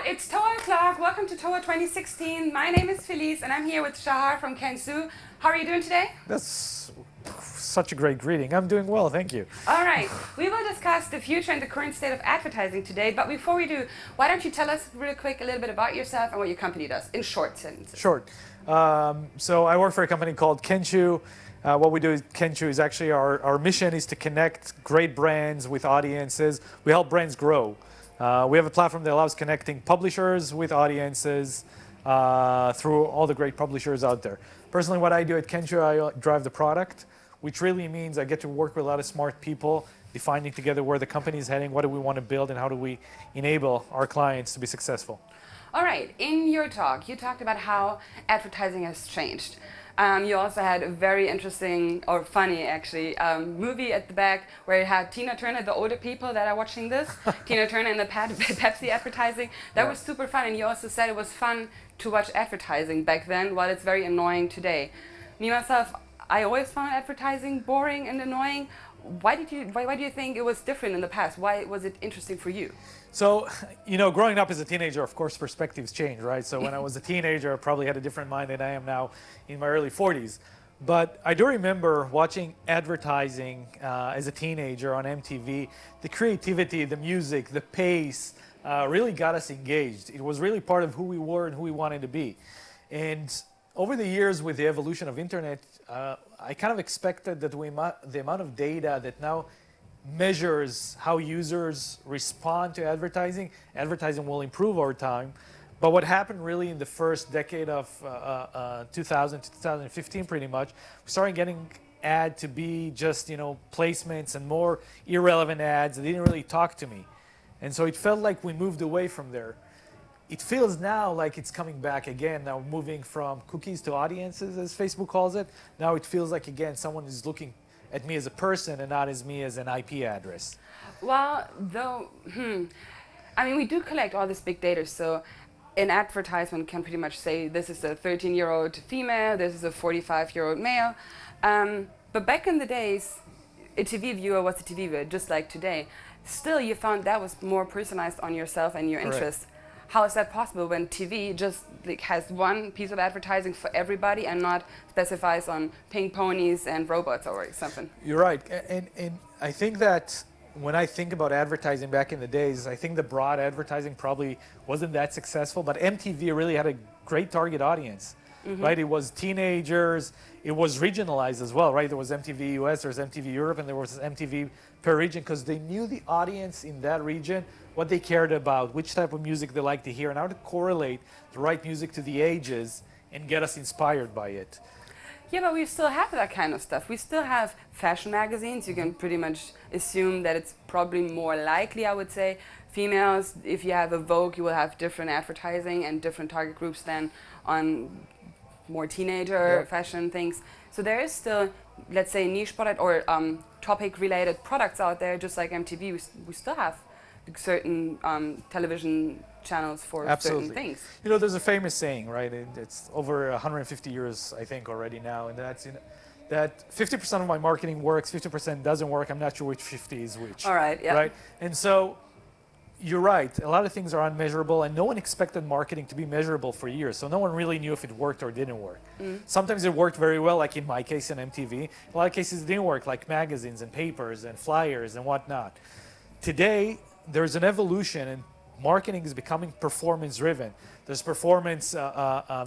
It's TOA o'clock. Welcome to TOA 2016. My name is Felice, and I'm here with Shahar from Kenshoo. How are you doing today? That's such a great greeting. I'm doing well, thank you. All right. We will discuss the future and the current state of advertising today. But before we do, why don't you tell us real quick a little bit about yourself and what your company does in short sentences? Short. So I work for a company called Kenshoo. What we do at Kenshoo is actually our mission is to connect great brands with audiences. We help brands grow. We have a platform that allows connecting publishers with audiences through all the great publishers out there. Personally, what I do at Kenshoo, I drive the product, which really means I get to work with a lot of smart people, defining together where the company is heading, what do we want to build, and how do we enable our clients to be successful. All right. In your talk, you talked about how advertising has changed. You also had a very interesting, or funny actually, movie at the back where it had Tina Turner, the older people that are watching this, Tina Turner in the Pepsi advertising. That was super fun, and you also said it was fun to watch advertising back then, while it's very annoying today. Me, myself, I always found advertising boring and annoying. Why do you think it was different in the past? Why was it interesting for you? So, you know, growing up as a teenager, of course, perspectives change, right? So when I was a teenager, I probably had a different mind than I am now in my early 40s. But I do remember watching advertising as a teenager on MTV. The creativity, the music, the pace really got us engaged. It was really part of who we were and who we wanted to be. And over the years, with the evolution of internet, I kind of expected that the amount of data that now measures how users respond to advertising will improve over time. But what happened really in the first decade of 2000 to 2015 pretty much, we started getting ad to be just, you know, placements and more irrelevant ads that didn't really talk to me. And so it felt like we moved away from there. It feels now like it's coming back again, now moving from cookies to audiences, as Facebook calls it. Now it feels like, again, someone is looking at me as a person and not as me as an IP address. Well, though, I mean, we do collect all this big data, so an advertisement can pretty much say this is a 13-year-old female, this is a 45-year-old male. But back in the days, a TV viewer was a TV viewer, just like today. Still, you found that was more personalized on yourself and your interests. How is that possible when TV just has one piece of advertising for everybody and not specifies on pink ponies and robots or something? You're right. And I think that when I think about advertising back in the days, I think the broad advertising probably wasn't that successful, but MTV really had a great target audience, right? It was teenagers. It was regionalized as well, right? There was MTV US, there was MTV Europe, and there was MTV per region, because they knew the audience in that region, what they cared about, which type of music they like to hear, and how to correlate the right music to the ages and get us inspired by it. Yeah, but we still have that kind of stuff. We still have fashion magazines. You can pretty much assume that it's probably more likely, I would say, females. If you have a Vogue, you will have different advertising and different target groups than on more teenager fashion things. So there is still, let's say, niche product or topic-related products out there, just like MTV. We still have certain television channels for certain things. You know, there's a famous saying, right? It's over 150 years, I think, already now, and that's that 50% of my marketing works, 50% doesn't work. I'm not sure which 50 is which. All right, yeah. Right? And so you're right. A lot of things are unmeasurable, and no one expected marketing to be measurable for years. So no one really knew if it worked or didn't work. Sometimes it worked very well, like in my case in MTV. In a lot of cases it didn't work, like magazines and papers and flyers and whatnot. Today, there's an evolution, and marketing is becoming performance-driven. There's performance,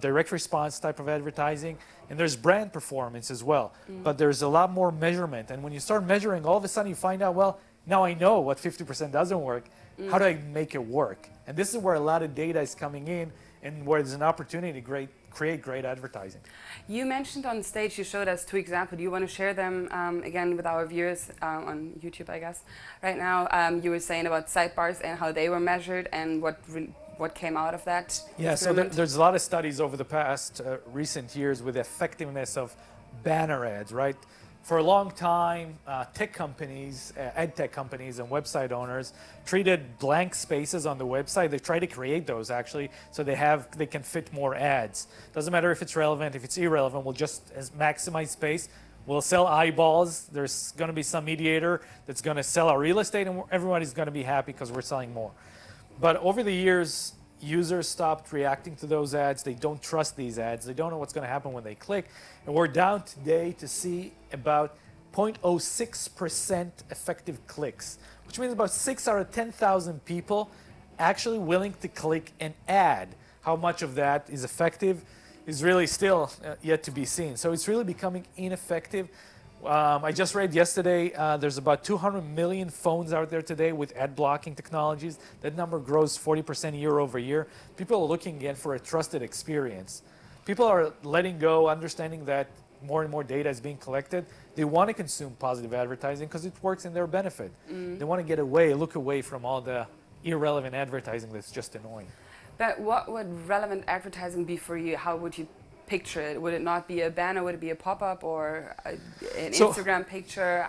direct response type of advertising, and there's brand performance as well. But there's a lot more measurement. And when you start measuring, all of a sudden you find out, well, now I know what 50% doesn't work. How do I make it work? And this is where a lot of data is coming in, and where there's an opportunity to create great advertising. You mentioned on stage, you showed us 2 examples. Do you want to share them again with our viewers on YouTube, I guess? Right now, you were saying about sidebars and how they were measured and what came out of that. Yeah, so there's a lot of studies over the past recent years with the effectiveness of banner ads, right? For a long time, tech companies, ed tech companies and website owners treated blank spaces on the website. They try to create those actually, so they can fit more ads. Doesn't matter if it's relevant, if it's irrelevant, we'll just maximize space. We'll sell eyeballs. There's going to be some mediator that's going to sell our real estate, and everybody's going to be happy because we're selling more. But over the years, users stopped reacting to those ads. They don't trust these ads. They don't know what's going to happen when they click. And we're down today to see about 0.06% effective clicks, which means about 6 out of 10,000 people actually willing to click an ad. How much of that is effective is really still yet to be seen. So it's really becoming ineffective. I just read yesterday there's about 200 million phones out there today with ad blocking technologies. That number grows 40% year over year. People are looking again for a trusted experience. People are letting go, understanding that more and more data is being collected. They want to consume positive advertising because it works in their benefit. They want to get away, look away from all the irrelevant advertising that's just annoying. But what would relevant advertising be for you? How would you picture it? Would it not be a banner? Would it be a pop-up or an Instagram picture?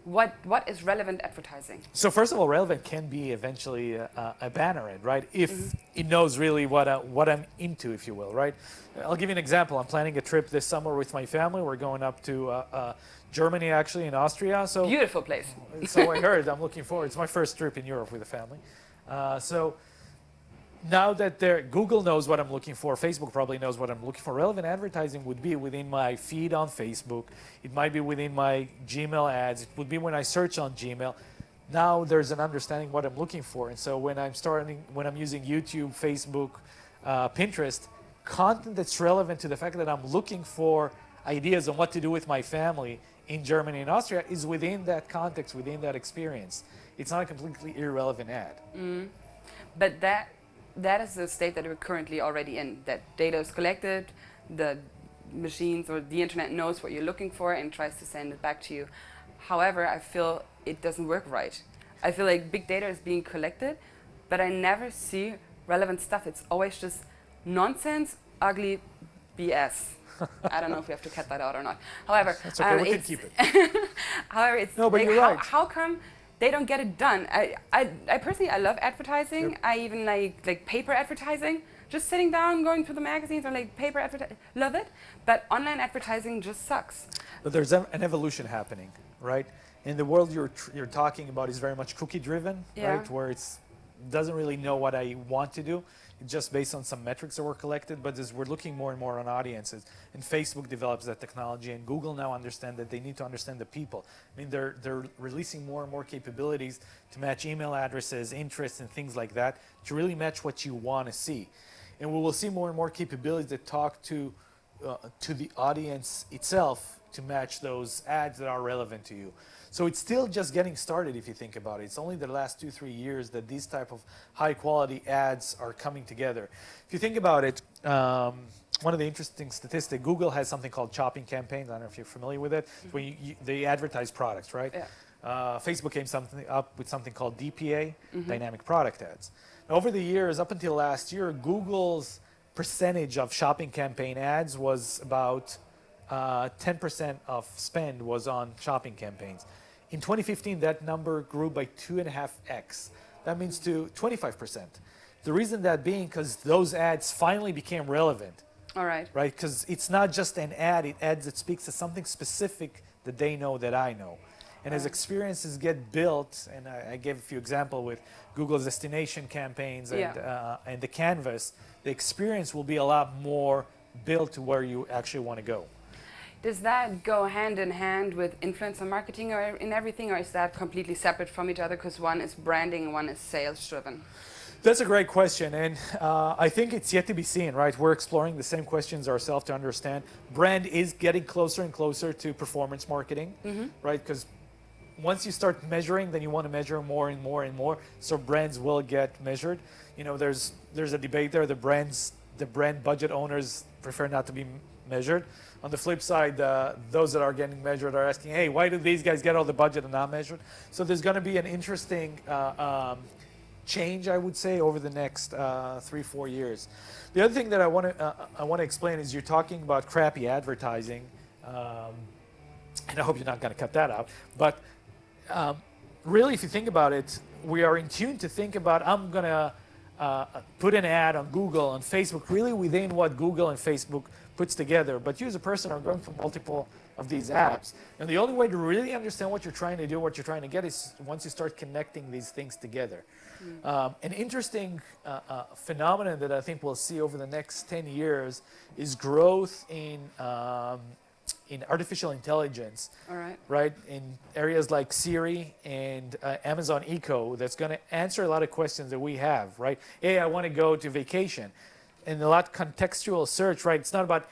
What is relevant advertising? So first of all, relevant can be eventually a banner ad, right? If it knows really what I'm into, if you will, right? I'll give you an example. I'm planning a trip this summer with my family. We're going up to Germany, actually, in Austria. So beautiful place. So I heard. I'm looking forward. It's my first trip in Europe with a family. So now that Google knows what I'm looking for, Facebook probably knows what I'm looking for. Relevant advertising would be within my feed on Facebook. It might be within my Gmail ads. It would be when I search on Gmail. Now there's an understanding what I'm looking for. And so when I'm using YouTube, Facebook, Pinterest, content that's relevant to the fact that I'm looking for ideas on what to do with my family in Germany and Austria is within that context, within that experience. It's not a completely irrelevant ad. But that is the state that we're currently already in. That data is collected, the machines or the internet knows what you're looking for and tries to send it back to you. However, I feel it doesn't work right. I feel like big data is being collected, but I never see relevant stuff. It's always just nonsense, ugly BS. I don't know if we have to cut that out or not. However, that's okay. We can keep it. However, it's no, but like, you're right. How come they don't get it done? I personally, I love advertising. Yep. I even like paper advertising. Just sitting down, going through the magazines or like paper advertising, love it. But online advertising just sucks. But there's an evolution happening, right? In the world you're talking about is very much cookie driven, right? Where it doesn't really know what I want to do. It's just based on some metrics that were collected, but as we're looking more and more on audiences, and Facebook develops that technology, and Google now understand that they need to understand the people. I mean, they're releasing more and more capabilities to match email addresses, interests, and things like that to really match what you want to see. And we will see more and more capabilities that talk to the audience itself to match those ads that are relevant to you. So it's still just getting started if you think about it. It's only the last 2-3 years that these type of high quality ads are coming together. If you think about it, one of the interesting statistics, Google has something called shopping campaigns. I don't know if you're familiar with it. Where they advertise products, right? Yeah. Facebook came up with something called DPA, dynamic product ads. Now, over the years, up until last year, Google's percentage of shopping campaign ads was about 10% of spend was on shopping campaigns. In 2015, that number grew by 2.5x. That means to 25%. The reason that being because those ads finally became relevant. All right. Right? Because it's not just an ad, it ads that speaks to something specific that they know that I know. And as experiences get built, and I gave a few examples with Google's destination campaigns and the canvas, the experience will be a lot more built to where you actually want to go. Does that go hand in hand with influencer marketing or in everything, or is that completely separate from each other because one is branding and one is sales driven? That's a great question, and I think it's yet to be seen, right? We're exploring the same questions ourselves to understand. Brand is getting closer and closer to performance marketing, right? Because once you start measuring, then you want to measure more and more and more, so brands will get measured. You know, there's a debate there. The brand budget owners prefer not to be measured. On the flip side, those that are getting measured are asking, hey, why do these guys get all the budget and not measured? So there's going to be an interesting change, I would say, over the next 3-4 years. The other thing that I want to explain is you're talking about crappy advertising, and I hope you're not going to cut that out. But really, if you think about it, we are in tune to think about, I'm going to put an ad on Google and Facebook really within what Google and Facebook puts together. But you as a person are going through multiple of these apps. And the only way to really understand what you're trying to do, what you're trying to get, is once you start connecting these things together. An interesting phenomenon that I think we'll see over the next 10 years is growth in artificial intelligence. All right. Right, in areas like Siri and Amazon Echo, that's going to answer a lot of questions that we have, right? Hey, I want to go to vacation. And a lot of contextual search, right? It's not about,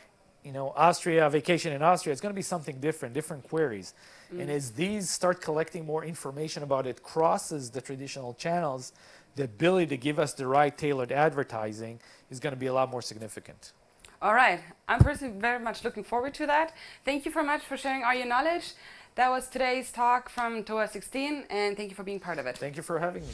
Austria, vacation in Austria. It's going to be something different queries. And as these start collecting more information about it, crosses the traditional channels, the ability to give us the right tailored advertising is going to be a lot more significant. All right. I'm personally very much looking forward to that. Thank you very much for sharing all your knowledge. That was today's talk from TOA 16, and thank you for being part of it. Thank you for having me.